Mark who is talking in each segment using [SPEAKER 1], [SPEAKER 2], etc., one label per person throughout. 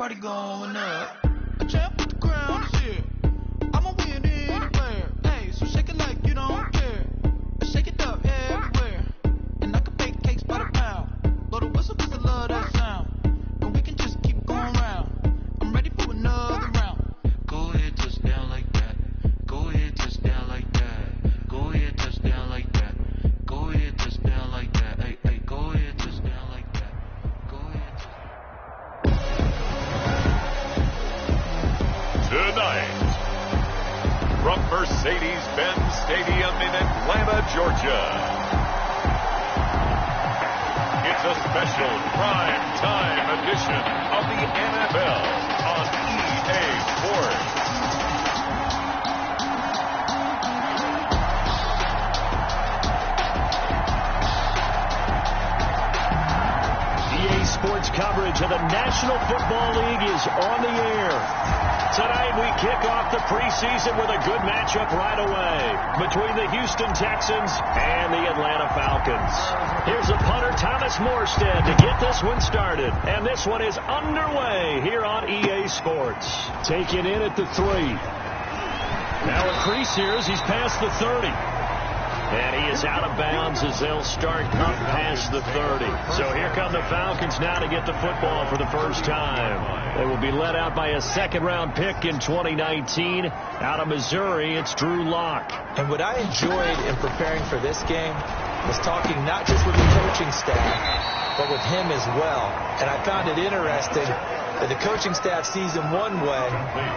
[SPEAKER 1] party going up. A champ with the crown is here. I'm a winning player. Hey, so shake it like you don't care. Shake it up everywhere. And I can bake cakes by the pound. Blow the whistle 'cause I love that sound. And we can just keep going round. I'm ready for another round. Go ahead, touch down like that. Go ahead, touch down like that. Go ahead, touch down like that. Go ahead, touch down like that. Hey, hey, go ahead, touch down like that. Go ahead, touch
[SPEAKER 2] Tonight, from Mercedes-Benz Stadium in Atlanta, Georgia, it's a special prime time edition of the NFL on EA Sports.
[SPEAKER 3] EA Sports coverage of the National Football League is on the air. Tonight we kick off the preseason with a good matchup right away between the Houston Texans and the Atlanta Falcons. Here's a punter, Thomas Morstead, to get this one started. And this one is underway here on EA Sports. Taken in at the 3. Now a crease here as he's past the 30. And he is out of bounds as they'll start up past the 30. So here come the Falcons now to get the football for the first time. They will be led out by a second-round pick in 2019. Out of Missouri, it's Drew Lock.
[SPEAKER 4] And what I enjoyed in preparing for this game was talking not just with the coaching staff, but with him as well. And I found it interesting that the coaching staff sees him one way,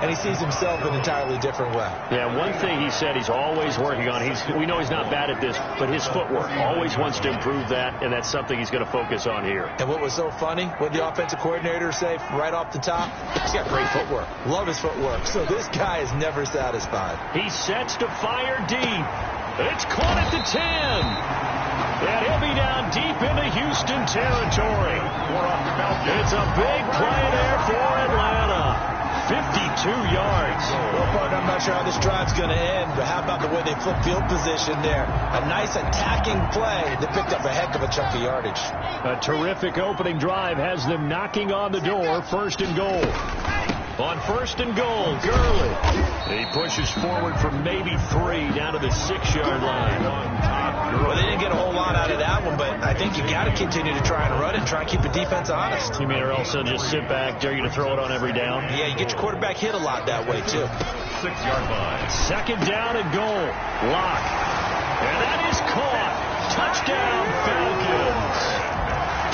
[SPEAKER 4] and he sees himself an entirely different way.
[SPEAKER 3] Yeah, one thing he said he's always working on, we know he's not bad at this, but his footwork, always wants to improve that, and that's something he's going to focus on here.
[SPEAKER 4] And what was so funny, what the offensive coordinator say right off the top, he's got great footwork. Love his footwork. So this guy is never satisfied.
[SPEAKER 3] He sets to fire deep. It's caught at the 10. And he'll be down deep into Houston territory. It's a big play there for Atlanta. 52 yards.
[SPEAKER 4] Well, partner, I'm not sure how this drive's going to end, but how about the way they flip field position there? A nice attacking play that picked up a heck of a chunk of yardage.
[SPEAKER 3] A terrific opening drive has them knocking on the door. First and goal. On first and goal, Gurley. He pushes forward from maybe 3 down to the 6-yard line.
[SPEAKER 4] Well, they didn't get a whole lot out of that one, but I think you got to continue to try and run it and try and keep the defense honest.
[SPEAKER 3] You mean, or else they'll just sit back, dare you to throw it on every down?
[SPEAKER 4] Yeah, you get your quarterback hit a lot that way, too.
[SPEAKER 2] 6-yard line.
[SPEAKER 3] Second down and goal. Lock. And that is caught. Touchdown, Falcons.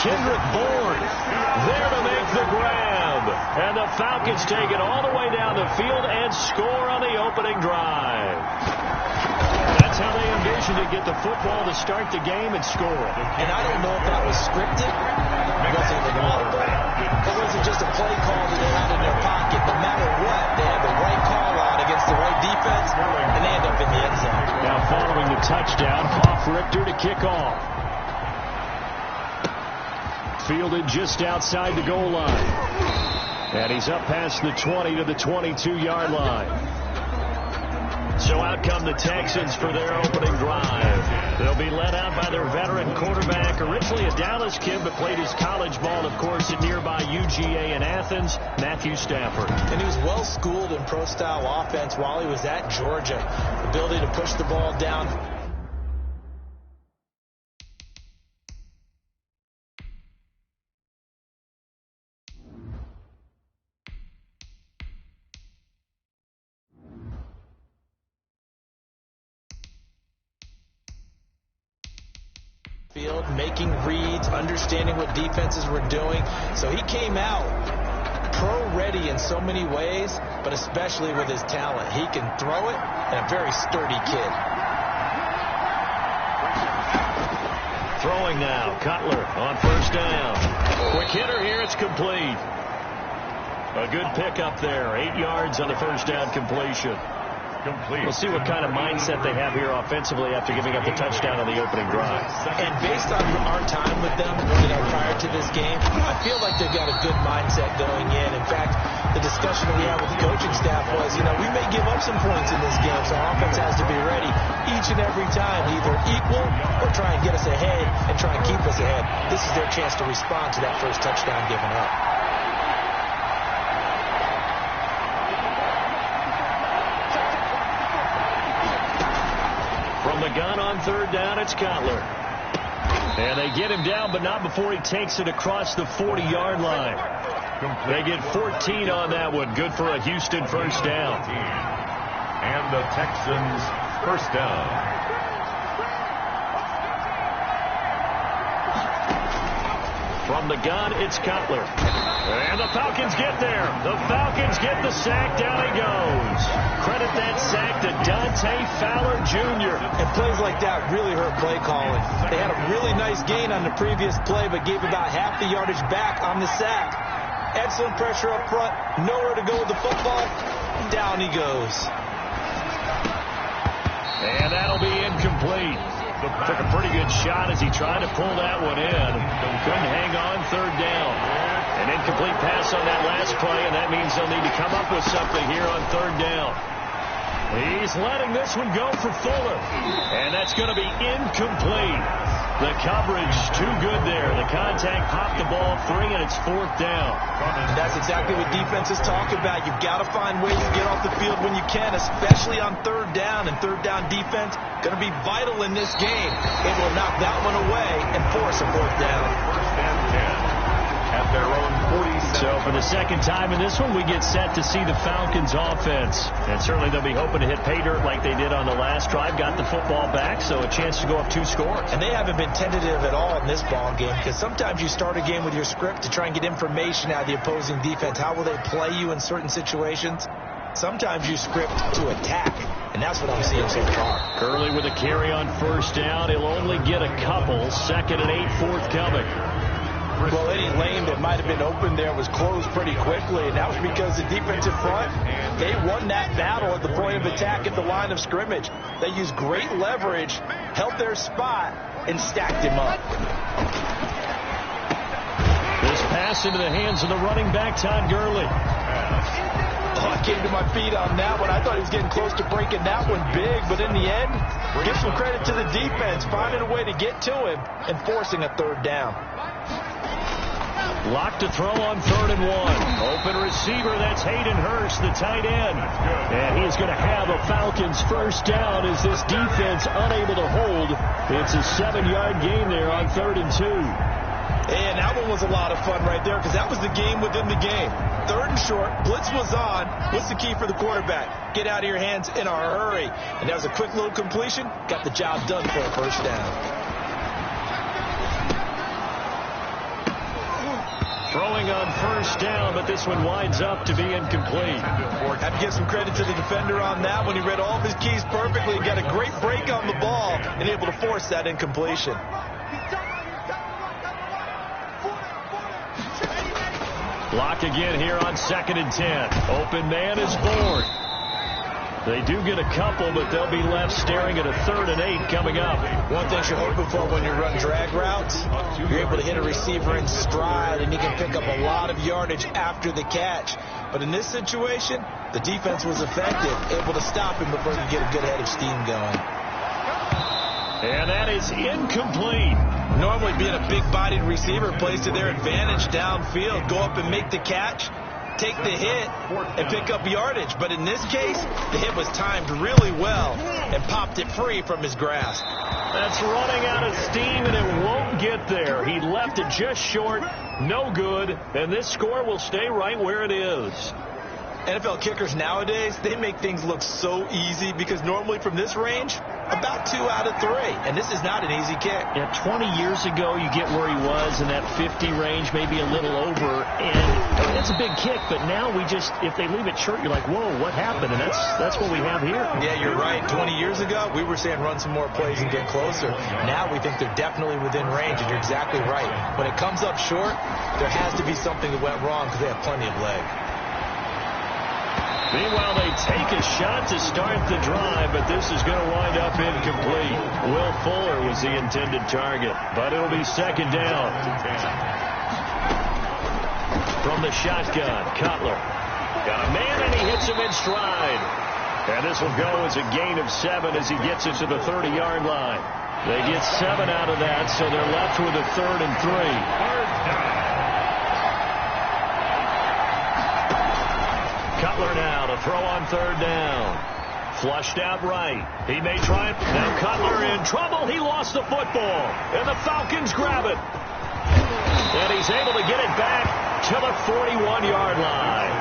[SPEAKER 3] Kendrick Bourne there to make the grab. And the Falcons take it all the way down the field and score on the opening drive. That's how they envisioned to get the football to start the game and score.
[SPEAKER 4] And I don't know if that was scripted. It wasn't just a play call that they had in their pocket. No matter what, they had the right call out against the right defense, and they end up in the end zone.
[SPEAKER 3] Now following the touchdown, Hoff Richter to kick off. Fielded just outside the goal line. And he's up past the 20 to the 22-yard line. So out come the Texans for their opening drive. They'll be led out by their veteran quarterback, originally a Dallas kid, but played his college ball, of course, at nearby UGA in Athens, Matthew Stafford.
[SPEAKER 4] And he was well-schooled in pro-style offense while he was at Georgia. Ability to push the ball down. Field, making reads, understanding what defenses were doing. So he came out pro-ready in so many ways, but especially with his talent. He can throw it, and a very sturdy kid.
[SPEAKER 3] Throwing now, Cutler on first down. Quick hitter here, it's complete. A good pickup there, 8 yards on the first down completion. We'll see what kind of mindset they have here offensively after giving up the touchdown on the opening drive.
[SPEAKER 4] And based on our time with them, prior to this game, I feel like they've got a good mindset going in. In fact, the discussion that we had with the coaching staff was, we may give up some points in this game, so our offense has to be ready each and every time, either equal or try and get us ahead and try and keep us ahead. This is their chance to respond to that first touchdown given up.
[SPEAKER 3] gun on third down, it's Cutler. And they get him down, but not before he takes it across the 40-yard line. They get 14 on that one. Good for a Houston first down.
[SPEAKER 2] And the Texans first down.
[SPEAKER 3] From the gun, it's Cutler. And the Falcons get there. The Falcons get the sack. Down he goes. Credit that sack to Dante Fowler Jr.
[SPEAKER 4] And plays like that really hurt play calling. They had a really nice gain on the previous play, but gave about half the yardage back on the sack. Excellent pressure up front. Nowhere to go with the football. Down he goes.
[SPEAKER 3] And that'll be incomplete. Took a pretty good shot as he tried to pull that one in. Couldn't hang on third down. An incomplete pass on that last play, and that means they'll need to come up with something here on third down. He's letting this one go for Fuller. And that's going to be incomplete. The coverage too good there. The contact popped the ball free, and it's fourth down.
[SPEAKER 4] And that's exactly what defenses talk about. You've got to find ways to get off the field when you can, especially on third down. And third down defense going to be vital in this game. Able to knock that one away and force a fourth down.
[SPEAKER 2] First and 10 at their own 47.
[SPEAKER 3] So for the second time in this one, we get set to see the Falcons offense. And certainly they'll be hoping to hit pay dirt like they did on the last drive. Got the football back, so a chance to go up 2 scores.
[SPEAKER 4] And they haven't been tentative at all in this ball game, because sometimes you start a game with your script to try and get information out of the opposing defense. How will they play you in certain situations? Sometimes you script to attack, and that's what I'm seeing so far.
[SPEAKER 3] Gurley with a carry on first down. He'll only get a couple. Second and 8 forthcoming.
[SPEAKER 4] Well, any lane that might have been open there was closed pretty quickly, and that was because the defensive front, they won that battle at the point of attack at the line of scrimmage. They used great leverage, held their spot, and stacked him up.
[SPEAKER 3] This pass into the hands of the running back, Todd Gurley.
[SPEAKER 4] I came to my feet on that one. I thought he was getting close to breaking that one big, but in the end, give some credit to the defense, finding a way to get to him and forcing a third down.
[SPEAKER 3] Lock to throw on third and 1. Open receiver, that's Hayden Hurst, the tight end. And he's going to have a Falcons first down as this defense unable to hold. It's a 7-yard gain there on third and 2.
[SPEAKER 4] And that one was a lot of fun right there, because that was the game within the game. Third and short, blitz was on. What's the key for the quarterback? Get out of your hands in a hurry. And that was a quick little completion. Got the job done for a first down.
[SPEAKER 3] Throwing on first down, but this one winds up to be incomplete.
[SPEAKER 4] Have to give some credit to the defender on that one. He read all of his keys perfectly, got a great break on the ball, and able to force that incompletion.
[SPEAKER 3] Lock again here on second and 10. Open man is Ford. They do get a couple, but they'll be left staring at a third and 8 coming up.
[SPEAKER 4] One thing you're hoping for when you run drag routes, you're able to hit a receiver in stride, and he can pick up a lot of yardage after the catch. But in this situation, the defense was effective, able to stop him before he could get a good head of steam going.
[SPEAKER 3] And that is incomplete.
[SPEAKER 4] Normally being a big-bodied receiver plays to their advantage downfield. Go up and make the catch, take the hit, and pick up yardage. But in this case, the hit was timed really well and popped it free from his grasp.
[SPEAKER 3] That's running out of steam, and it won't get there. He left it just short, no good, and this score will stay right where it is.
[SPEAKER 4] NFL kickers nowadays, they make things look so easy because normally from this range, about 2 out of 3. And this is not an easy kick.
[SPEAKER 3] Yeah, 20 years ago, you get where he was in that 50 range, maybe a little over. And it's a big kick, but now we just, if they leave it short, you're like, whoa, what happened? And that's what we have here.
[SPEAKER 4] Yeah, you're right. 20 years ago, we were saying run some more plays and get closer. Now we think they're definitely within range, and you're exactly right. When it comes up short, there has to be something that went wrong because they have plenty of leg.
[SPEAKER 3] Meanwhile, they take a shot to start the drive, but this is going to wind up incomplete. Will Fuller was the intended target, but it'll be second down. From the shotgun, Cutler. Got a man, and he hits him in stride. And this will go as a gain of 7 as he gets it to the 30-yard line. They get 7 out of that, so they're left with a third and 3. Cutler now to throw on third down. Flushed out right. He may try it. Now Cutler in trouble. He lost the football. And the Falcons grab it. And he's able to get it back to the 41-yard line.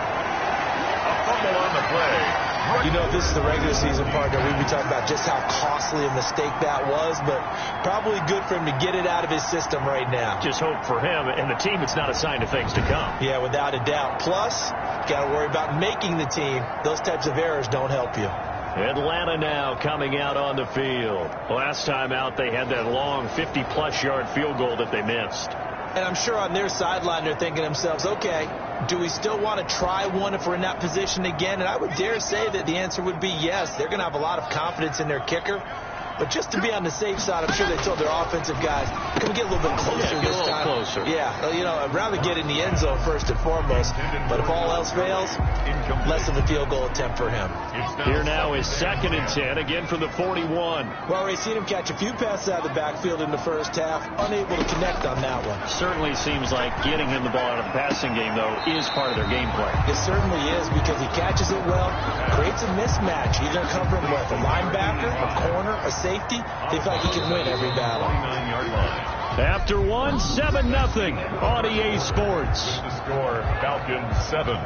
[SPEAKER 2] A fumble on the play.
[SPEAKER 4] You know, if this is the regular season partner, we'd be talking about just how costly a mistake that was, but probably good for him to get it out of his system right now.
[SPEAKER 3] Just hope for him and the team it's not a sign of things to come.
[SPEAKER 4] Yeah, without a doubt. Plus, got to worry about making the team. Those types of errors don't help you.
[SPEAKER 3] Atlanta now coming out on the field. Last time out, they had that long 50-plus yard field goal that they missed.
[SPEAKER 4] And I'm sure on their sideline they're thinking to themselves, okay, do we still want to try one if we're in that position again? And I would dare say that the answer would be yes. They're going to have a lot of confidence in their kicker. But just to be on the safe side, I'm sure they told their offensive guys, can we get a little bit closer this time?
[SPEAKER 3] Closer.
[SPEAKER 4] Yeah, you know, I'd rather get in the end zone first and foremost. But if all else fails, less of a field goal attempt for him.
[SPEAKER 3] Here now is 2nd and 10, again from the 41.
[SPEAKER 4] Well, we've seen him catch a few passes out of the backfield in the first half, unable to connect on that one.
[SPEAKER 3] Certainly seems like getting him the ball out of the passing game, though, is part of their game plan.
[SPEAKER 4] It certainly is, because he catches it well, creates a mismatch. He's going to cover him with a linebacker, a corner, a safety. They feel like he can win every battle.
[SPEAKER 3] After 1, 7-0 on EA Sports.
[SPEAKER 2] The score, Falcons 7,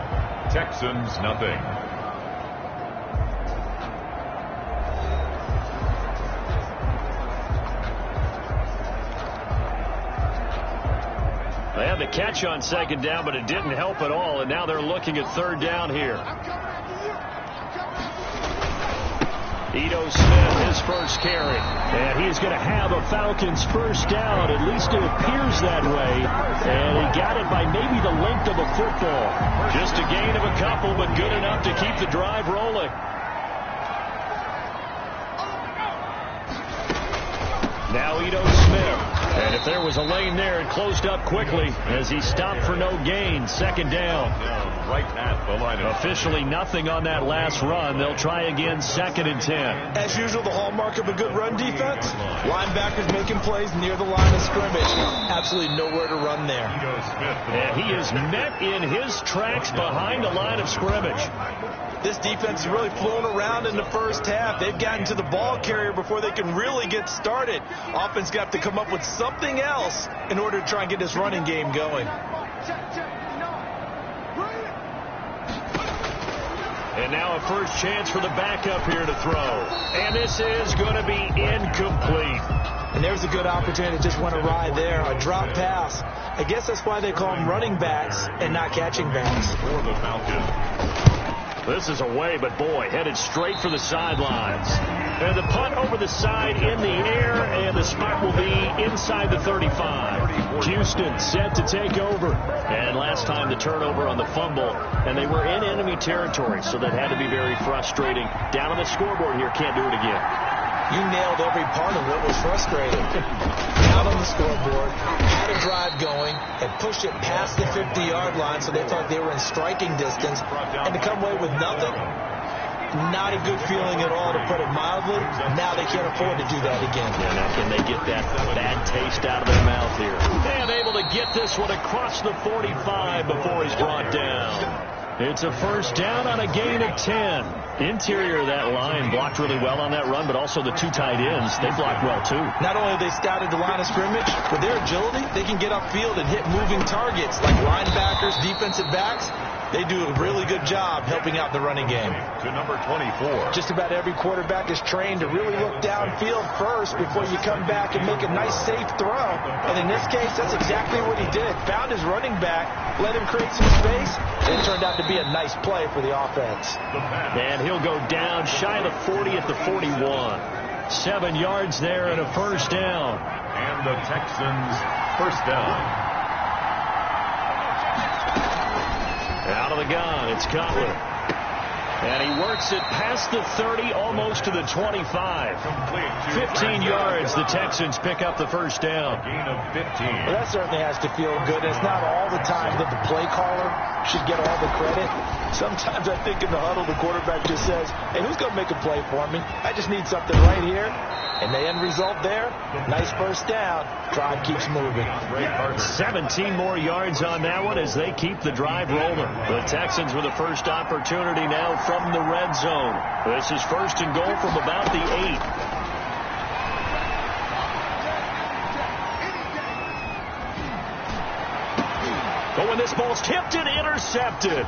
[SPEAKER 2] Texans nothing.
[SPEAKER 3] They had the catch on 2nd down, but it didn't help at all, and now they're looking at 3rd down here. Ito Smith, his first carry. And he's going to have a Falcons first down. At least it appears that way. And he got it by maybe the length of a football. Just a gain of a couple, but good enough to keep the drive rolling. Now Ito Smith. And if there was a lane there, it closed up quickly as he stopped for no gain. 2nd down.
[SPEAKER 2] Right at the line.
[SPEAKER 3] Officially nothing on that last run. They'll try again 2nd and 10.
[SPEAKER 4] As usual, the hallmark of a good run defense. Linebackers making plays near the line of scrimmage. Absolutely nowhere to run there.
[SPEAKER 3] And he is met in his tracks behind the line of scrimmage.
[SPEAKER 4] This defense is really flown around in the first half. They've gotten to the ball carrier before they can really get started. Offense got to come up with something else in order to try and get this running game going.
[SPEAKER 3] And now a first chance for the backup here to throw. And this is going to be incomplete.
[SPEAKER 4] And there's a good opportunity that just went awry there. A drop pass. I guess that's why they call them running backs and not catching backs.
[SPEAKER 2] For the Falcons.
[SPEAKER 3] This is away, but boy, headed straight for the sidelines. And the punt over the side in the air, and the spot will be inside the 35. Houston set to take over. And last time the turnover on the fumble, and they were in enemy territory, so that had to be very frustrating. Down on the scoreboard here, can't do it again.
[SPEAKER 4] You nailed every part of what was frustrating. Out on the scoreboard, had a drive going, and pushed it past the 50-yard line, so they thought they were in striking distance, and to come away with nothing, not a good feeling at all, to put it mildly. Now they can't afford to do that again.
[SPEAKER 3] Yeah, now can they get that bad taste out of their mouth here? And able to get this one across the 45 before he's brought down. It's a first down on a gain of 10. Interior of that line blocked really well on that run, but also the 2 tight ends, they blocked well too.
[SPEAKER 4] Not only have they scouted the line of scrimmage, with their agility, they can get upfield and hit moving targets like linebackers, defensive backs. They do a really good job helping out the running game.
[SPEAKER 2] To number 24.
[SPEAKER 4] Just about every quarterback is trained to really look downfield first before you come back and make a nice, safe throw. And in this case, that's exactly what he did. Found his running back, let him create some space, and it turned out to be a nice play for the offense.
[SPEAKER 3] And he'll go down shy of the 40 at the 41. 7 yards there and a first down.
[SPEAKER 2] And the Texans first down.
[SPEAKER 3] Out of the gun, it's Cutler. And he works it past the 30, almost to the 25. 15 yards, the Texans pick up the first down.
[SPEAKER 2] Gain of 15.
[SPEAKER 4] Well, that certainly has to feel good. It's not all the time that the play caller should get all the credit. Sometimes I think in the huddle, the quarterback just says, hey, who's going to make a play for me? I just need something right here. And the end result there, nice first down. Drive keeps moving.
[SPEAKER 3] 17 more yards on that one as they keep the drive rolling. The Texans with the first opportunity now from the red zone. This is first and goal from about the 8. But when this ball's tipped and intercepted,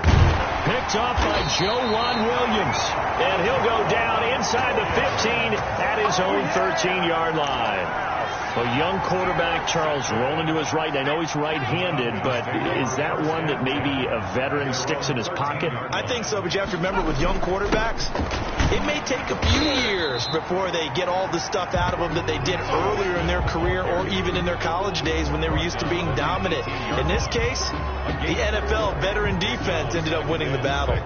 [SPEAKER 3] picked off by Joejuan Williams. And he'll go down inside the 15 at his own 13-yard line. A young quarterback, Charles, rolling to his right. I know he's right-handed, but is that one that maybe a veteran sticks in his pocket?
[SPEAKER 4] I think so, but you have to remember with young quarterbacks, it may take a few years before they get all the stuff out of them that they did earlier in their career or even in their college days when they were used to being dominant. In this case, the NFL veteran defense ended up winning the battle.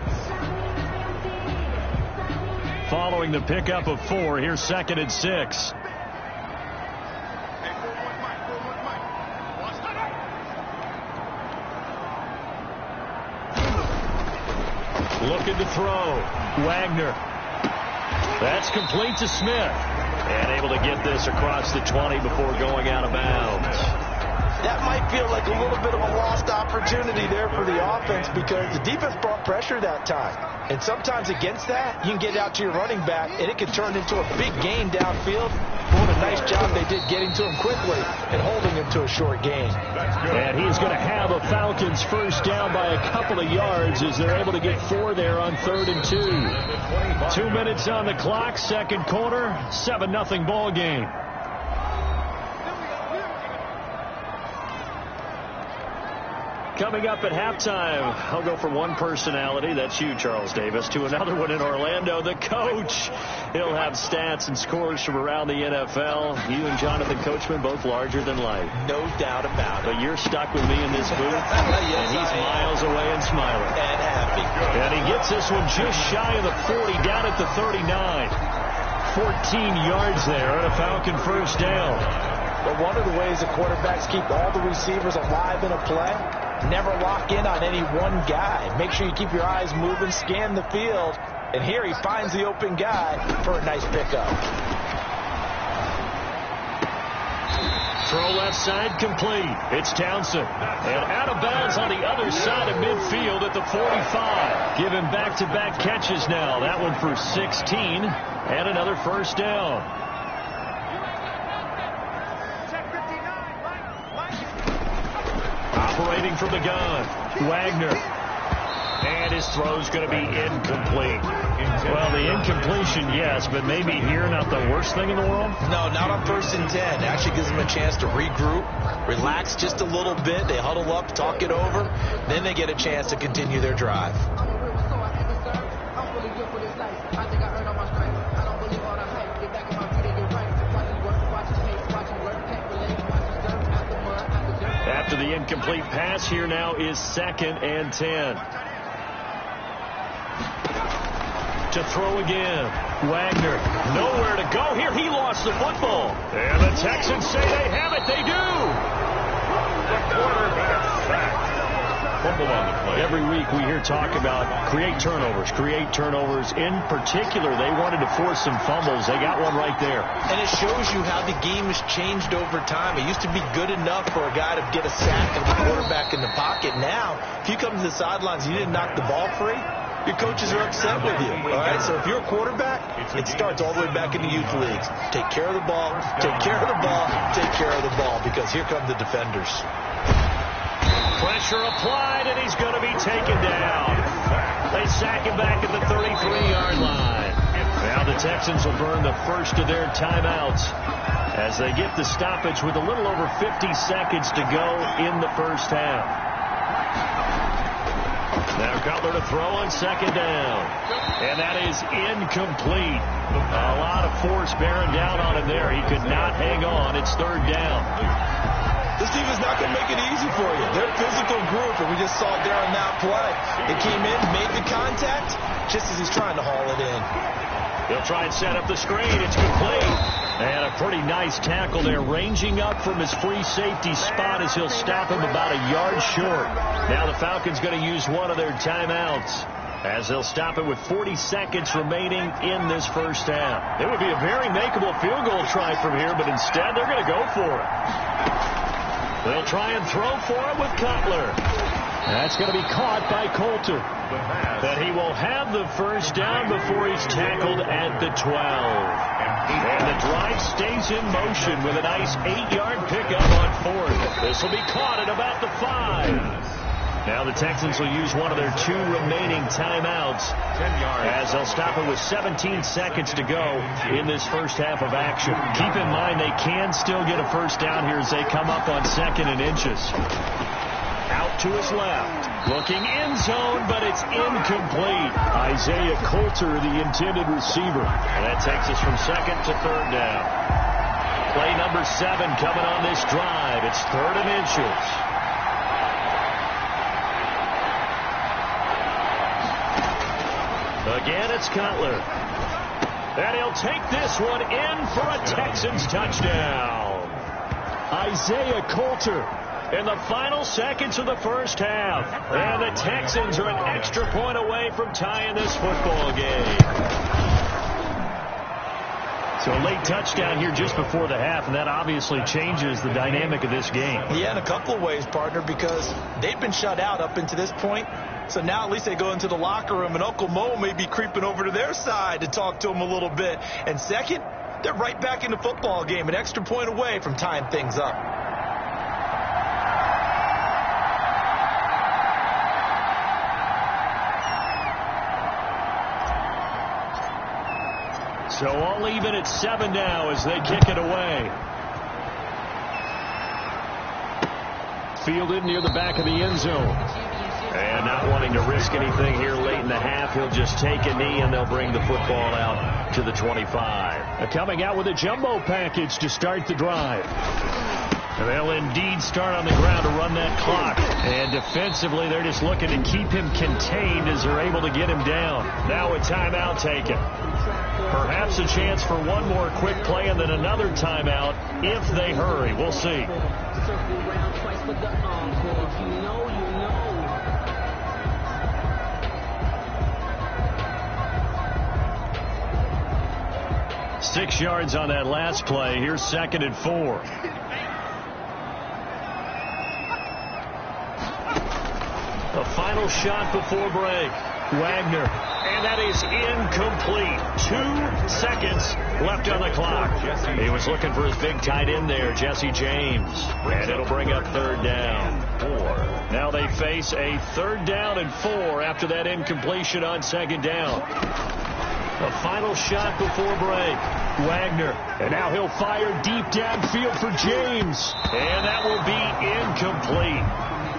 [SPEAKER 3] Following the pickup of 4, here's 2nd and 6. Looking to throw. Wagner. That's complete to Smith. And able to get this across the 20 before going out of bounds.
[SPEAKER 4] That might feel like a little bit of a lost opportunity there for the offense because the defense brought pressure that time. And sometimes against that, you can get out to your running back, and it can turn into a big gain downfield. What a nice job they did getting to him quickly and holding him to a short gain.
[SPEAKER 3] And he's going to have a Falcons first down by a couple of yards as they're able to get 4 there on 3rd and 2. 2 minutes on the clock, second quarter, 7-0 ball game. Coming up at halftime, I'll go from one personality, that's you, Charles Davis, to another one in Orlando, the coach. He'll have stats and scores from around the NFL. You and Jonathan Coachman, both larger than life.
[SPEAKER 4] No doubt about it.
[SPEAKER 3] But you're stuck with me in this booth, yes, and he's miles away and smiling.
[SPEAKER 4] And happy.
[SPEAKER 3] And he gets this one just shy of the 40, down at the 39. 14 yards there on a Falcon first down.
[SPEAKER 4] But one of the ways the quarterbacks keep all the receivers alive in a play, never lock in on any one guy. Make sure you keep your eyes moving, scan the field. And here he finds the open guy for a nice pickup.
[SPEAKER 3] Throw left side complete. It's Townsend. And out of bounds on the other side of midfield at the 45. Give him back-to-back catches now. That one for 16 and another first down. Operating from the gun, Wagner. And his throw's going to be incomplete. Well, the incompletion, yes, but maybe here not the worst thing in the world?
[SPEAKER 4] No, not on 1st and 10. Actually gives them a chance to regroup, relax just a little bit. They huddle up, talk it over. Then they get a chance to continue their drive.
[SPEAKER 3] After the incomplete pass, here now is 2nd and 10. To throw again. Wagner, nowhere to go here. He lost the football. And the Texans say they have it. They do.
[SPEAKER 2] The quarterback sacked. Fumble on the play.
[SPEAKER 3] Every week we hear talk about create turnovers. In particular, they wanted to force some fumbles. They got one right there.
[SPEAKER 4] And it shows you how the game has changed over time. It used to be good enough for a guy to get a sack of the quarterback in the pocket. Now, if you come to the sidelines and you didn't knock the ball free, your coaches are upset with you. All right, so if you're a quarterback, it starts all the way back in the youth leagues. Take care of the ball, take care of the ball, take care of the ball, because here come the defenders.
[SPEAKER 3] Pressure applied, and he's going to be taken down. They sack him back at the 33-yard line. Now the Texans will burn the first of their timeouts as they get the stoppage with a little over 50 seconds to go in the first half. Now Cutler to throw on 2nd down. And that is incomplete. A lot of force bearing down on him there. He could not hang on. It's 3rd down.
[SPEAKER 4] This team is not going to make it easy for you. They're a physical group, and we just saw it there on that play. They came in, made the contact, just as he's trying to haul it in.
[SPEAKER 3] They'll try and set up the screen. It's complete. And a pretty nice tackle there, ranging up from his free safety spot as he'll stop him about a yard short. Now the Falcons going to use one of their timeouts. as they'll stop it with 40 seconds remaining in this first half. It would be a very makeable field goal try from here, but instead they're going to go for it. They'll try and throw for it with Cutler. That's going to be caught by Coulter. But he will have the first down before he's tackled at the 12. And the drive stays in motion with a nice 8-yard pickup on fourth. This will be caught at about the 5. Now the Texans will use one of their 2 remaining timeouts as they'll stop it with 17 seconds to go in this first half of action. Keep in mind they can still get a first down here as they come up on 2nd and inches. Out to his left. Looking end zone, but it's incomplete. Isaiah Coulter, the intended receiver. And that takes us from 2nd to 3rd down. Play number 7 coming on this drive. It's 3rd and inches. Again, it's Cutler. And he'll take this one in for a Texans touchdown. Isaiah Coulter in the final seconds of the first half. And the Texans are an extra point away from tying this football game. So a late touchdown here just before the half, and that obviously changes the dynamic of this game.
[SPEAKER 4] Yeah, in a couple of ways, partner, because they've been shut out up until this point. So now at least they go into the locker room, and Uncle Mo may be creeping over to their side to talk to them a little bit. And second, they're right back in the football game, an extra point away from tying things up.
[SPEAKER 3] So all even at 7 now as they kick it away. Fielded near the back of the end zone. And not wanting to risk anything here late in the half, he'll just take a knee and they'll bring the football out to the 25. Coming out with a jumbo package to start the drive. They'll indeed start on the ground to run that clock. And defensively, they're just looking to keep him contained as they're able to get him down. Now a timeout taken. Perhaps a chance for one more quick play and then another timeout if they hurry. We'll see. 6 yards on that last play. Here's 2nd and 4. A final shot before break. Wagner. And that is incomplete. 2 seconds left on the clock. He was looking for his big tight end there, Jesse James. And it'll bring up 3rd down. 4. Now they face a 3rd down and 4 after that incompletion on 2nd down. A final shot before break. Wagner. And now he'll fire deep downfield for James. And that will be incomplete.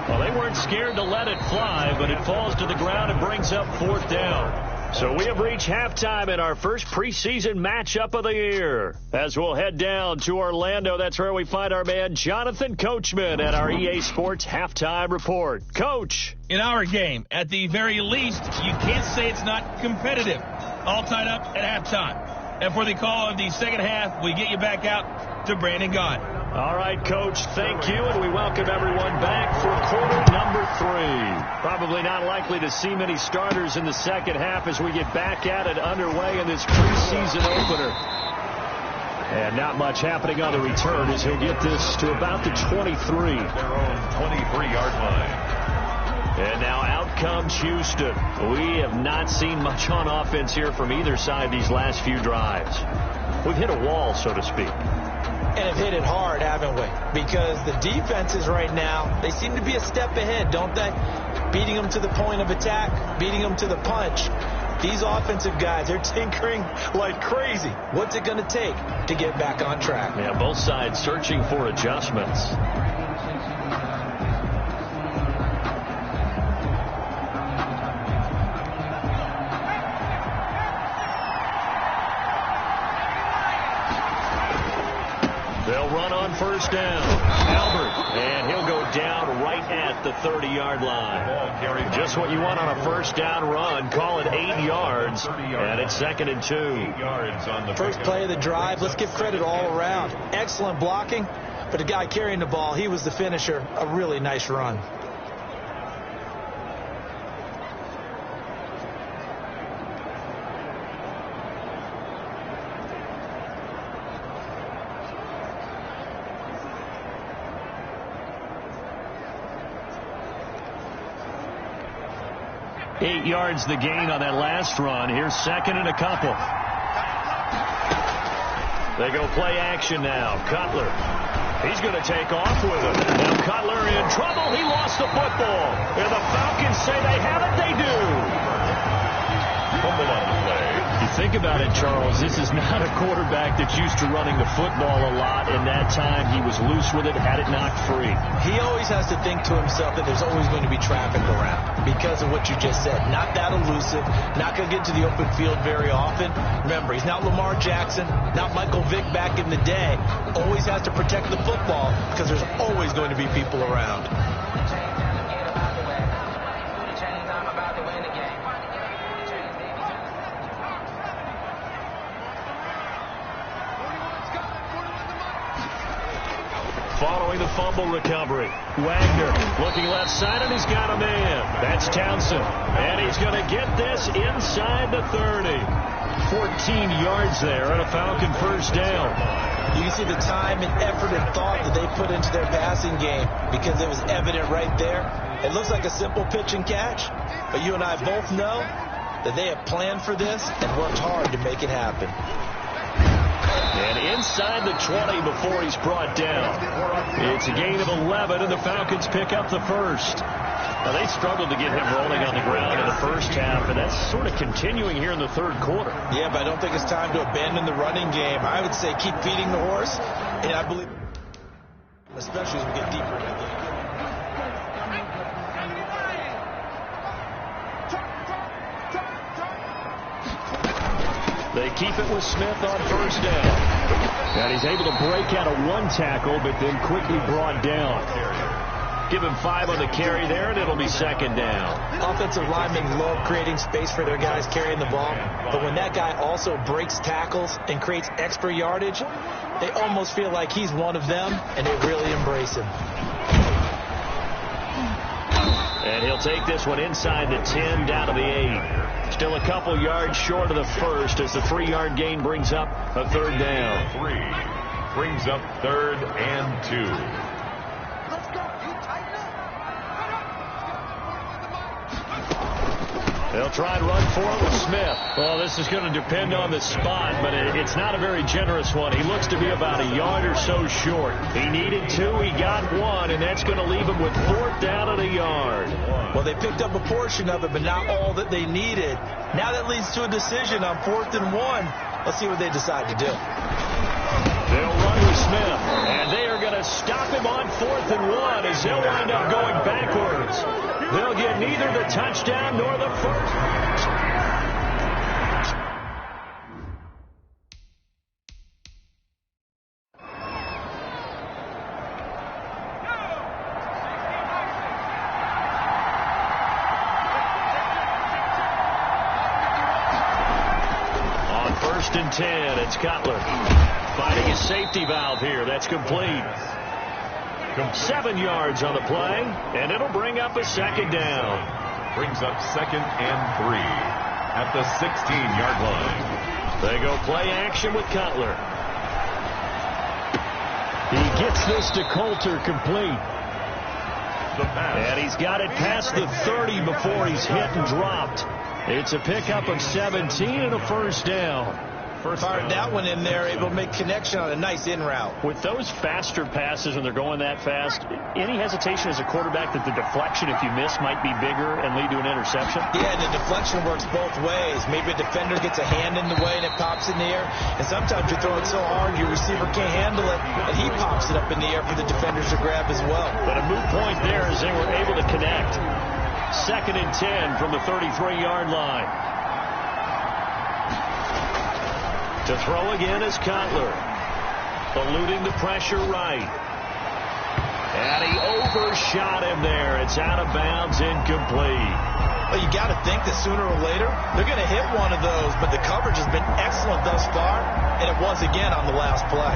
[SPEAKER 3] Well, they weren't scared to let it fly, but it falls to the ground and brings up 4th down. So we have reached halftime in our first preseason matchup of the year. As we'll head down to Orlando, that's where we find our man Jonathan Coachman at our EA Sports Halftime Report. Coach.
[SPEAKER 5] In our game, at the very least, you can't say it's not competitive. All tied up at halftime. And for the call of the second half, we get you back out to Brandon Gott.
[SPEAKER 3] All right, Coach, thank you, and we welcome everyone back for quarter number 3. Probably not likely to see many starters in the second half as we get back at it underway in this preseason opener. And not much happening on the return as he'll get this to about the 23.
[SPEAKER 2] Their own 23-yard line.
[SPEAKER 3] And now out comes Houston. We have not seen much on offense here from either side these last few drives. We've hit a wall, so to speak.
[SPEAKER 4] And have hit it hard, haven't we? Because the defenses right now, they seem to be a step ahead, don't they? Beating them to the point of attack, beating them to the punch. These offensive guys, they're tinkering like crazy. What's it going to take to get back on track?
[SPEAKER 3] Yeah, both sides searching for adjustments. They'll run on first down. Albert, and he'll go down right at the 30-yard line. Just what you want on a first down run. Call it 8 yards, and it's 2nd and 2.
[SPEAKER 4] First play of the drive. Let's give credit all around. Excellent blocking, but the guy carrying the ball, he was the finisher. A really nice run.
[SPEAKER 3] 8 yards the gain on that last run. Here's second and a couple. They go play action now. Cutler. He's going to take off with it. Now Cutler in trouble. He lost the football. And the Falcons say they have it. They do.
[SPEAKER 2] Fumble on the play.
[SPEAKER 3] You think about it, Charles, this is not a quarterback that's used to running the football a lot. In that time, he was loose with it, had it knocked free.
[SPEAKER 4] He always has to think to himself that there's always going to be traffic around because of what you just said. Not that elusive, not going to get to the open field very often. Remember, he's not Lamar Jackson, not Michael Vick back in the day. Always has to protect the football because there's always going to be people around.
[SPEAKER 3] Following the fumble recovery, Wagner looking left side, and he's got a man. That's Townsend, and he's going to get this inside the 30. 14 yards there and a Falcon first down.
[SPEAKER 4] You can see the time and effort and thought that they put into their passing game because it was evident right there. It looks like a simple pitch and catch, but you and I both know that they have planned for this and worked hard to make it happen.
[SPEAKER 3] And inside the 20 before he's brought down. It's a gain of 11, and the Falcons pick up the first. Now, they struggled to get him rolling on the ground in the first half, and that's sort of continuing here in the third quarter.
[SPEAKER 4] Yeah, but I don't think it's time to abandon the running game. I would say keep feeding the horse, and I believe, especially as we get deeper in the game.
[SPEAKER 3] They keep it with Smith on first down. And he's able to break out of one tackle, but then quickly brought down. Give him 5 on the carry there, and it'll be second down.
[SPEAKER 4] Offensive linemen love creating space for their guys carrying the ball, but when that guy also breaks tackles and creates extra yardage, they almost feel like he's one of them, and they really embrace him.
[SPEAKER 3] And he'll take this one inside the 10, down to the 8. Still a couple yards short of the first as the 3-yard gain brings up a third down.
[SPEAKER 2] 3 brings up third and 2.
[SPEAKER 3] They'll try and run for it with Smith. Well, this is going to depend on the spot, but it's not a very generous one. He looks to be about a yard or so short. He needed 2, he got 1, and that's going to leave him with 4th down and a yard.
[SPEAKER 4] Well, they picked up a portion of it, but not all that they needed. Now that leads to a decision on 4th and 1. Let's see what they decide to do.
[SPEAKER 3] They'll run with Smith, and they are going to stop him on 4th and 1 as he'll wind up going backwards. They'll get neither the touchdown nor the first. On 1st and 10, it's Cutler finding his safety valve here. That's complete. 7 yards on the play, and it'll bring up a second down.
[SPEAKER 2] Brings up second and 3 at the 16-yard line.
[SPEAKER 3] They go play action with Cutler. He gets this to Coulter complete.
[SPEAKER 2] The pass.
[SPEAKER 3] And he's got it past the 30 before he's hit and dropped. It's a pickup of 17 and a first down.
[SPEAKER 4] Fired that one in there, able to make connection on a nice in route.
[SPEAKER 3] With those faster passes when they're going that fast, any hesitation as a quarterback that the deflection, if you miss, might be bigger and lead to an interception?
[SPEAKER 4] Yeah, and the deflection works both ways. Maybe a defender gets a hand in the way and it pops in the air. And sometimes you throw it so hard your receiver can't handle it, and he pops it up in the air for the defenders to grab as well.
[SPEAKER 3] But a moot point there as they were able to connect. 2nd and 10 from the 33-yard line. To throw again is Cutler. Eluding the pressure right. And he overshot him there. It's out of bounds, incomplete.
[SPEAKER 4] Well, you got to think that sooner or later they're going to hit one of those, but the coverage has been excellent thus far, and it was again on the last play.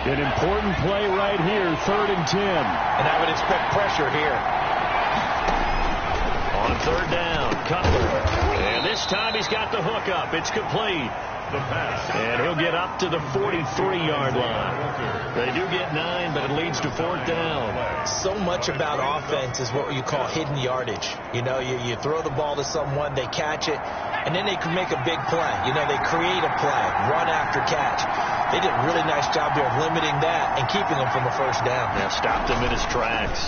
[SPEAKER 3] An important play right here, 3rd and 10.
[SPEAKER 4] And I would expect pressure here.
[SPEAKER 3] On 3rd down, Cutler. And this time he's got the hook up. It's complete. And he'll get up to the 43-yard line. They do get 9, but it leads to 4th down.
[SPEAKER 4] So much about offense is what you call hidden yardage. You know, you throw the ball to someone, they catch it, and then they can make a big play. You know, they create a play, run after catch. They did a really nice job here of limiting that and keeping him from a 1st down.
[SPEAKER 3] Yeah, stopped him in his tracks.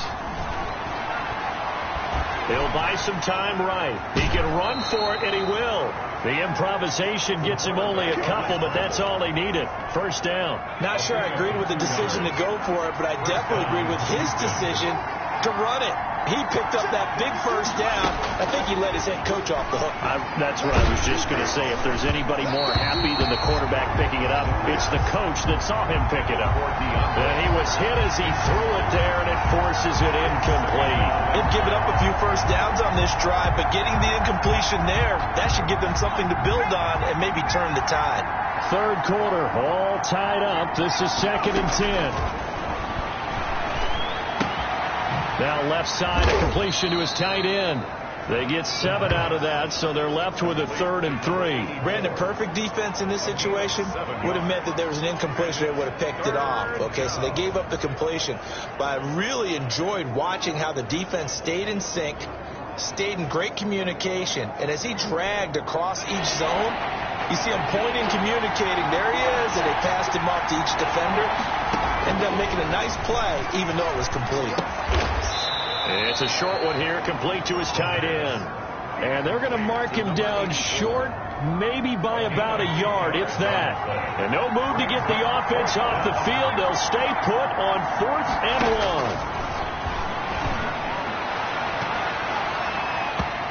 [SPEAKER 3] He'll buy some time right. He can run for it, and he will. The improvisation gets him only a couple, but that's all he needed. 1st down.
[SPEAKER 4] Not sure I agreed with the decision to go for it, but I definitely agreed with his decision to run it. He picked up that big 1st down. I think he let his head coach off the hook.
[SPEAKER 3] That's what I was just going to say. If there's anybody more happy than the quarterback picking it up, it's the coach that saw him pick it up. And he was hit as he threw it there, and it forces it incomplete.
[SPEAKER 4] They've given up a few 1st downs on this drive, but getting the incompletion there, that should give them something to build on and maybe turn the tide.
[SPEAKER 3] 3rd quarter, all tied up. This is 2nd and 10. Now left side, a completion to his tight end. They get 7 out of that, so they're left with a 3rd and 3.
[SPEAKER 4] Brandon, perfect defense in this situation would have meant that there was an incompletion. They would have picked it off. Okay, so they gave up the completion. But I really enjoyed watching how the defense stayed in sync, stayed in great communication. And as he dragged across each zone, you see him pointing, communicating. There he is, and they passed him off to each defender. Ended up making a nice play, even though it was complete.
[SPEAKER 3] It's a short one here, complete to his tight end. And they're going to mark him down short, maybe by about a yard, if that. And no move to get the offense off the field. They'll stay put on 4th and 1.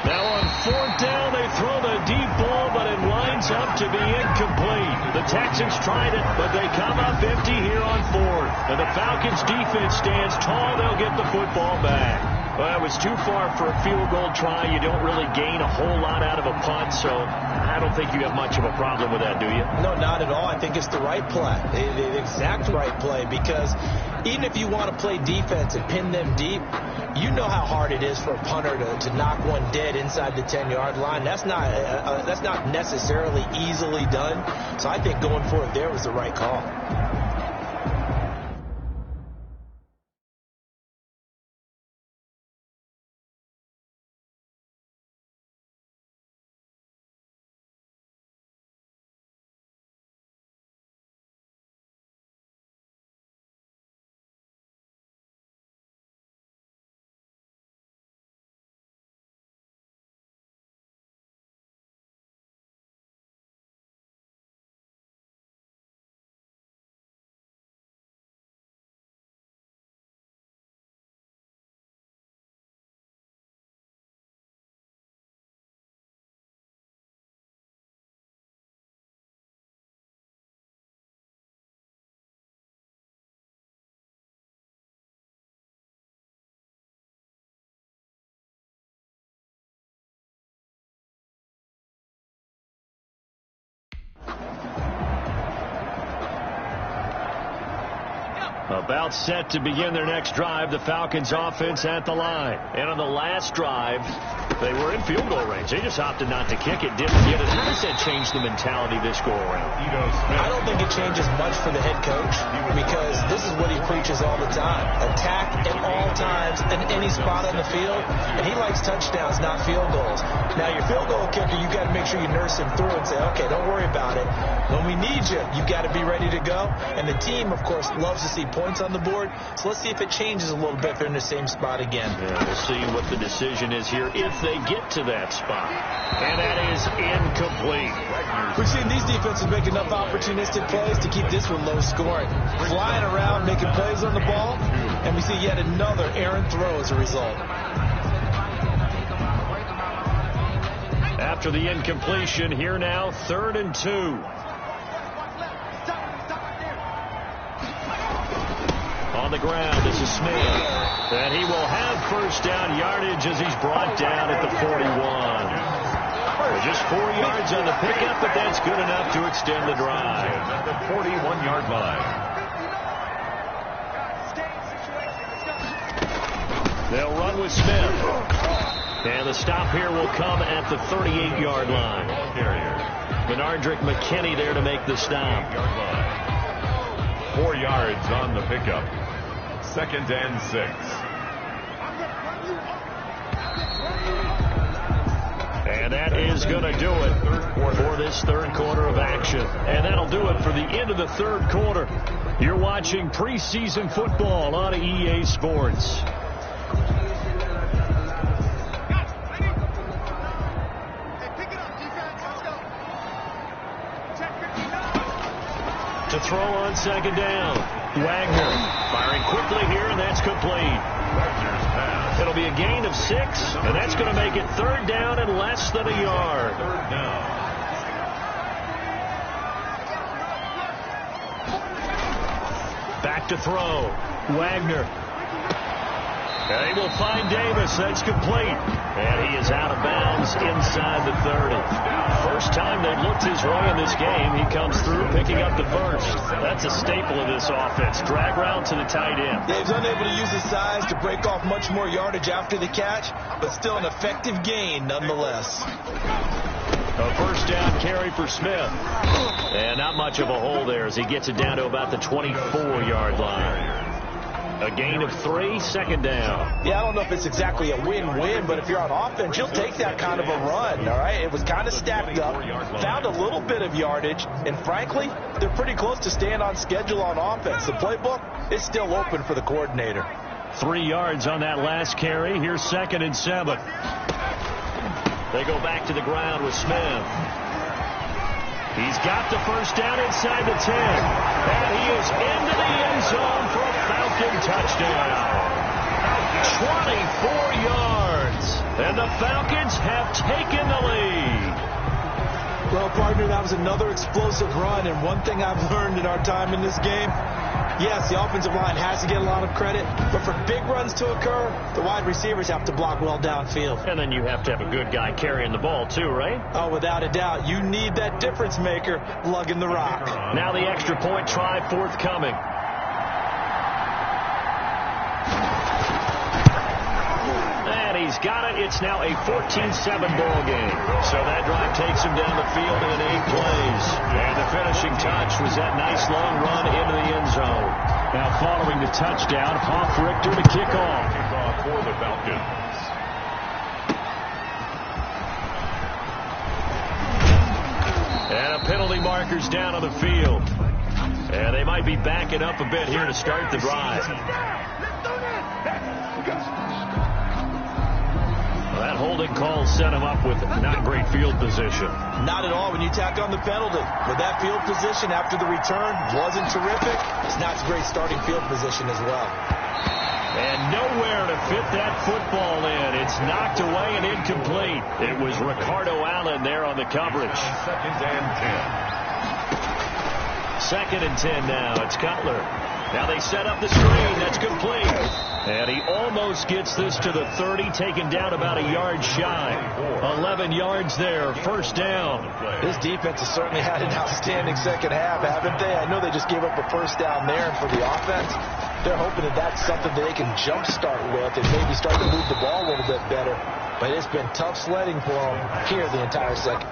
[SPEAKER 3] Now on 4th down, they throw the deep ball, but it winds up to be incomplete. The Texans tried it, but they come up empty here on 4th. And the Falcons' defense stands tall. They'll get the football back. Well, it was too far for a field goal try. You don't really gain a whole lot out of a punt, so I don't think you have much of a problem with that, do you?
[SPEAKER 4] No, not at all. I think it's the right play, the exact right play, because even if you want to play defense and pin them deep, you know how hard it is for a punter to knock one dead inside the 10-yard line. That's not necessarily easily done. So I think going for it there was the right call.
[SPEAKER 3] About set to begin their next drive, the Falcons offense at the line. And on the last drive, they were in field goal range. They just opted not to kick it, didn't get it. How does that change the mentality this go around?
[SPEAKER 4] I don't think it changes much for the head coach, because this is what he preaches all the time. Attack at all times in any spot on the field, and he likes touchdowns, not field goals. Now, your field goal kicker, you got to make sure you nurse him through and say, okay, don't worry about it. When we need you, you got to be ready to go. And the team, of course, loves to see points on the board. So let's see if it changes a little bit if they're in the same spot again.
[SPEAKER 3] Yeah, we'll see what the decision is here if they get to that spot. And that is incomplete.
[SPEAKER 4] We've seen these defenses make enough opportunistic plays to keep this one low scoring. Flying around, making plays on the ball, and we see yet another errant throw as a result.
[SPEAKER 3] After the incompletion, here now, 3rd and 2. On the ground, this is Smith. And he will have first down yardage as he's brought down at the 41. Just 4 yards on the pickup, but that's good enough to extend the drive.
[SPEAKER 2] At the 41-yard line.
[SPEAKER 3] with Smith. And the stop here will come at the 38-yard line. Benardrick McKinney there to make the stop.
[SPEAKER 2] 4 yards on the pickup. 2nd and 6.
[SPEAKER 3] And that is going to do it for this third quarter of action. And that'll do it for the end of the third quarter. You're watching preseason football on EA Sports. To throw on 2nd down. Wagner firing quickly here, and that's complete. It'll be a gain of 6, and that's going to make it 3rd down and less than a yard.
[SPEAKER 2] 3rd down.
[SPEAKER 3] Back to throw. Wagner. And he will find Davis. That's complete. And he is out of bounds inside the 30. First time they've looked his way in this game. He comes through picking up the first. That's a staple of this offense. Drag route to the tight end.
[SPEAKER 4] Yeah, he's unable to use his size to break off much more yardage after the catch, but still an effective gain nonetheless.
[SPEAKER 3] A first down carry for Smith. And not much of a hole there as he gets it down to about the 24-yard line. A gain of 3, 2nd down.
[SPEAKER 4] Yeah, I don't know if it's exactly a win-win, but if you're on offense, you'll take that kind of a run, all right? It was kind of stacked up, found a little bit of yardage, and frankly, they're pretty close to staying on schedule on offense. The playbook is still open for the coordinator.
[SPEAKER 3] 3 yards on that last carry. Here's 2nd and 7. They go back to the ground with Smith. He's got the first down inside the 10. And he is into the end zone for a Falcon touchdown. 24 yards. And the Falcons have taken the lead.
[SPEAKER 4] Well, partner, that was another explosive run. And one thing I've learned in our time in this game, yes, the offensive line has to get a lot of credit, but for big runs to occur, the wide receivers have to block well downfield.
[SPEAKER 3] And then you have to have a good guy carrying the ball too, right?
[SPEAKER 4] Oh, without a doubt. You need that difference maker lugging the rock.
[SPEAKER 3] Now the extra point try forthcoming. And he's got it. It's now a 14-7 ball game. So that drive takes him down the field in 8 plays. And the finishing touch was that nice long run into the end zone. Now following the touchdown, Hoff-Richter to kick off.
[SPEAKER 2] Kickoff for the Falcons.
[SPEAKER 3] And a penalty marker's down on the field. And they might be backing up a bit here to start the drive. That holding call set him up with not great field position.
[SPEAKER 4] Not at all when you tack on the penalty. But that field position after the return wasn't terrific. It's not a great starting field position as well.
[SPEAKER 3] And nowhere to fit that football in. It's knocked away and incomplete. It was Ricardo Allen there on the coverage.
[SPEAKER 2] 2nd and 10.
[SPEAKER 3] 2nd and 10 now. It's Cutler. Now they set up the screen. That's complete. And he almost gets this to the 30, taken down about a yard shy. 11 yards there, first down.
[SPEAKER 4] This defense has certainly had an outstanding second half, haven't they? I know they just gave up a first down there, and for the offense, they're hoping that that's something that they can jumpstart with and maybe start to move the ball a little bit better. But it's been tough sledding for them here the entire second.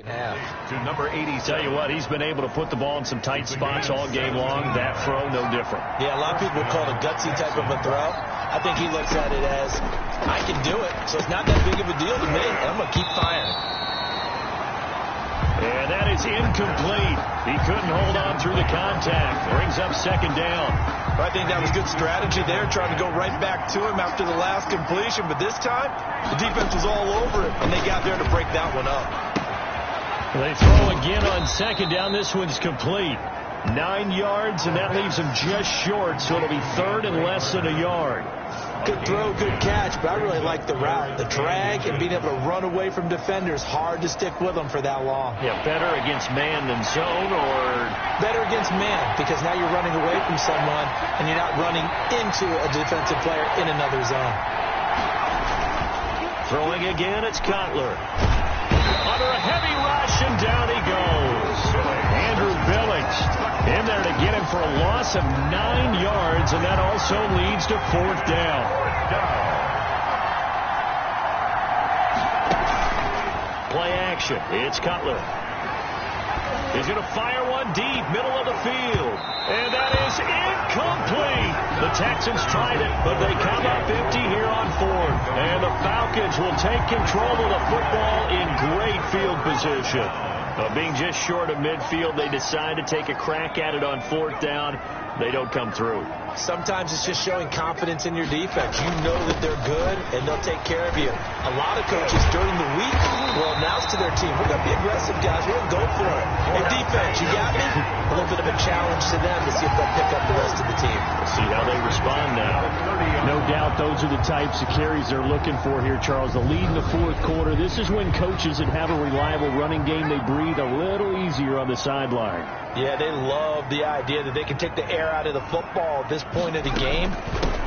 [SPEAKER 2] To number 80.
[SPEAKER 3] Tell you what, he's been able to put the ball in some tight spots all game long. That throw, no different.
[SPEAKER 4] Yeah, a lot of people call it a gutsy type of a throw. I think he looks at it as, I can do it, so it's not that big of a deal to me. I'm going to keep firing.
[SPEAKER 3] And that is incomplete. He couldn't hold on through the contact. Brings up second down.
[SPEAKER 4] I think that was good strategy there, trying to go right back to him after the last completion. But this time, the defense was all over it, and they got there to break that one up.
[SPEAKER 3] They throw again on second down. This one's complete. 9 yards, and that leaves them just short, so it'll be third and less than a yard.
[SPEAKER 4] Good throw, good catch, but I really like the route. The drag and being able to run away from defenders, hard to stick with them for that long.
[SPEAKER 3] Yeah, better against man than zone, or?
[SPEAKER 4] Better against man, because now you're running away from someone, and you're not running into a defensive player in another zone.
[SPEAKER 3] Throwing again, it's Cutler. Under a heavy rush, and down he goes. Andrew Billings in there to get him for a loss of 9 yards, and that also leads to fourth down. Play action. It's Cutler. He's going to fire one deep, middle of the field. And that is incomplete. The Texans tried it, but they come up empty here on fourth. And the Falcons will take control of the football in great field position. Being just short of midfield, they decide to take a crack at it on fourth down. They don't come through.
[SPEAKER 4] Sometimes it's just showing confidence in your defense. You know that they're good, and they'll take care of you. A lot of coaches during the week will announce to their team, we're going to be aggressive, guys. We're going to go for it. Hey, defense, you got me? A little bit of a challenge to them to see if they'll pick up the rest of the team.
[SPEAKER 3] We'll see how they respond now. No doubt those are the types of carries they're looking for here, Charles. The lead in the fourth quarter. This is when coaches that have a reliable running game, they breathe a little easier on the sideline.
[SPEAKER 4] Yeah, they love the idea that they can take the air out of the football at this point of the game.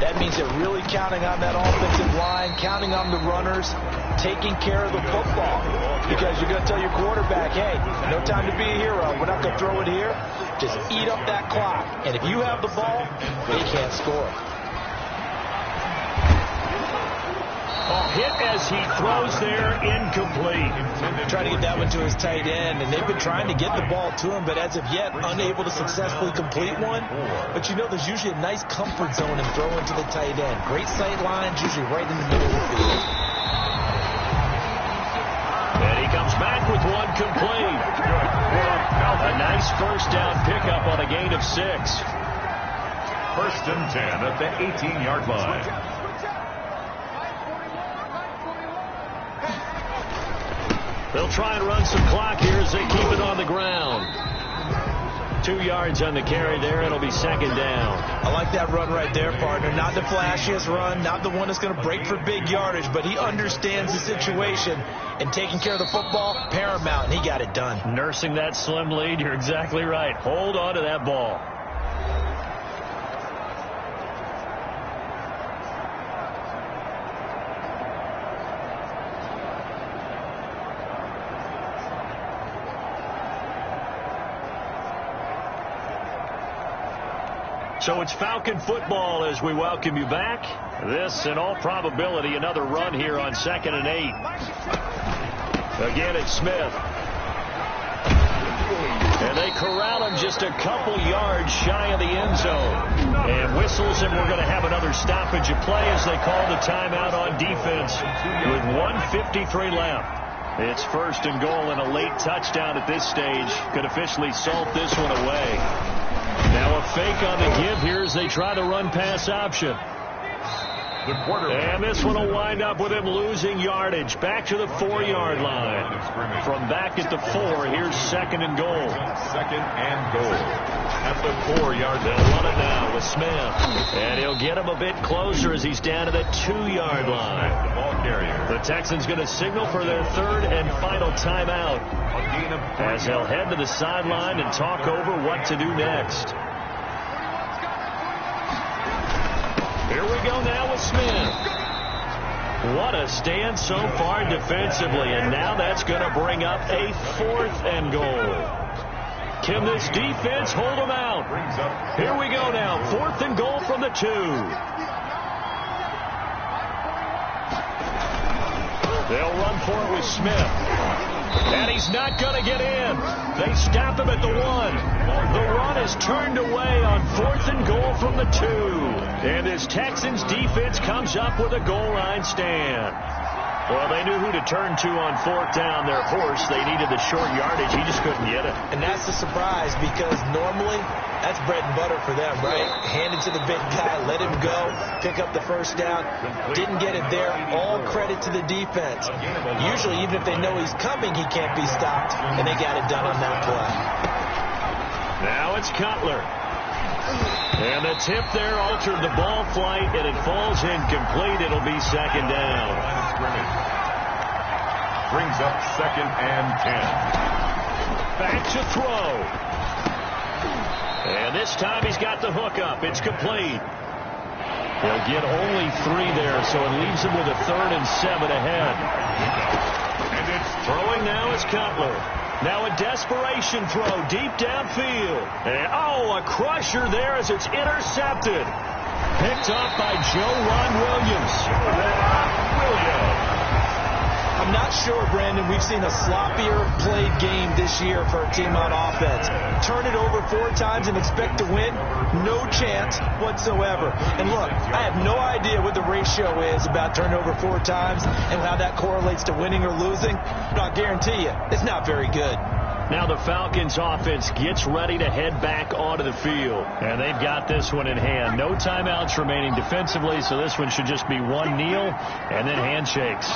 [SPEAKER 4] That means they're really counting on that offensive line, counting on the runners, taking care of the football. Because you're going to tell your quarterback, hey, no time to be a hero. We're not going to throw it here. Just eat up that clock. And if you have the ball, they can't score.
[SPEAKER 3] Hit as he throws there, incomplete.
[SPEAKER 4] Trying to get that one to his tight end, and they've been trying to get the ball to him, but as of yet, unable to successfully complete one. But you know there's usually a nice comfort zone in throwing to the tight end. Great sight lines, usually right in the middle of the field.
[SPEAKER 3] And he comes back with one complete. A nice first down pickup on a gain of 6.
[SPEAKER 2] First and 10 at the 18-yard line.
[SPEAKER 3] They'll try and run some clock here as they keep it on the ground. 2 yards on the carry there. It'll be second down.
[SPEAKER 4] I like that run right there, partner. Not the flashiest run, not the one that's going to break for big yardage, but he understands the situation, and taking care of the football, paramount, and he got it done.
[SPEAKER 3] Nursing that slim lead, you're exactly right. Hold on to that ball. So it's Falcon football as we welcome you back. This, in all probability, another run here on 2nd and 8. Again, it's Smith. And they corral him just a couple yards shy of the end zone. And whistles, and we're going to have another stoppage of play as they call the timeout on defense with 1:53 left. It's first and goal, and a late touchdown at this stage could officially salt this one away. Now a fake on the give here as they try to run pass option. And this one will wind up with him losing yardage. Back to the 4-yard line. From back at the 4, here's second and goal.
[SPEAKER 2] Second and goal at the 4-yard line.
[SPEAKER 3] They'll run it now with Smith. And he'll get him a bit closer as he's down to the 2-yard line.
[SPEAKER 2] The ball carrier.
[SPEAKER 3] The Texans going to signal for their third and final timeout as they'll head to the sideline and talk over what to do next. Here we go now with Smith. What a stand so far defensively, and now that's going to bring up a 4th and goal. Can this defense hold them out? Here we go now, 4th and goal from the 2. They'll run for it with Smith. And he's not going to get in. They stop him at the 1. The run is turned away on 4th and goal from the 2. And this Texans defense comes up with a goal line stand. Well, they knew who to turn to on 4th down. Their horse, they needed the short yardage. He just couldn't get it.
[SPEAKER 4] And that's the surprise, because normally that's bread and butter for them, right? Hand it to the big guy, let him go, pick up the first down. Didn't get it there. All credit to the defense. Usually, even if they know he's coming, he can't be stopped, and they got it done on that play.
[SPEAKER 3] Now it's Cutler. And the tip there altered the ball flight, and it falls incomplete. It'll be 2nd down.
[SPEAKER 2] Brings up 2nd and 10.
[SPEAKER 3] Back to throw. And this time he's got the hook up. It's complete. They'll get only 3 there, so it leaves them with a 3rd and 7 ahead.
[SPEAKER 2] And it's
[SPEAKER 3] throwing now is Cutler. Now a desperation throw deep downfield. And, a crusher there as it's intercepted. Picked off by Ron Williams.
[SPEAKER 4] I'm not sure, Brandon, we've seen a sloppier played game this year for a team on offense. Turn it over 4 times and expect to win? No chance whatsoever. And look, I have no idea what the ratio is about turnover 4 times and how that correlates to winning or losing. But I'll guarantee you, it's not very good.
[SPEAKER 3] Now the Falcons offense gets ready to head back onto the field. And they've got this one in hand. No timeouts remaining defensively, so this one should just be one kneel and then handshakes.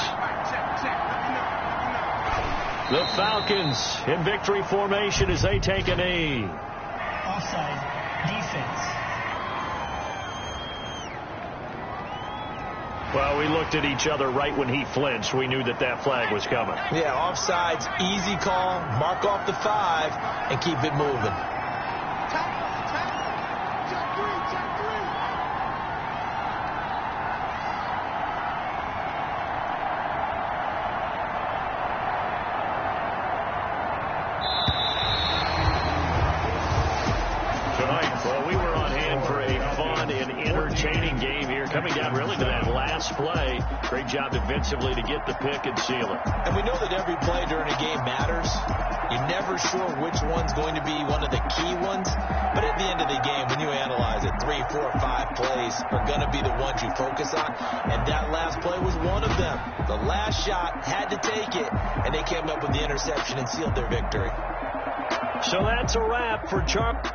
[SPEAKER 3] The Falcons in victory formation as they take a knee.
[SPEAKER 6] Offside defense.
[SPEAKER 3] Well, we looked at each other right when he flinched. We knew that that flag was coming.
[SPEAKER 4] Yeah, offsides, easy call. Mark off the 5 and keep it moving.
[SPEAKER 3] Coming down really to that last play. Great job defensively to get the pick and seal it.
[SPEAKER 4] And we know that every play during a game matters. You're never sure which one's going to be one of the key ones. But at the end of the game, when you analyze it, 3, 4, 5 plays are going to be the ones you focus on. And that last play was one of them. The last shot had to take it, and they came up with the interception and sealed their victory.
[SPEAKER 3] So that's a wrap for Chuck.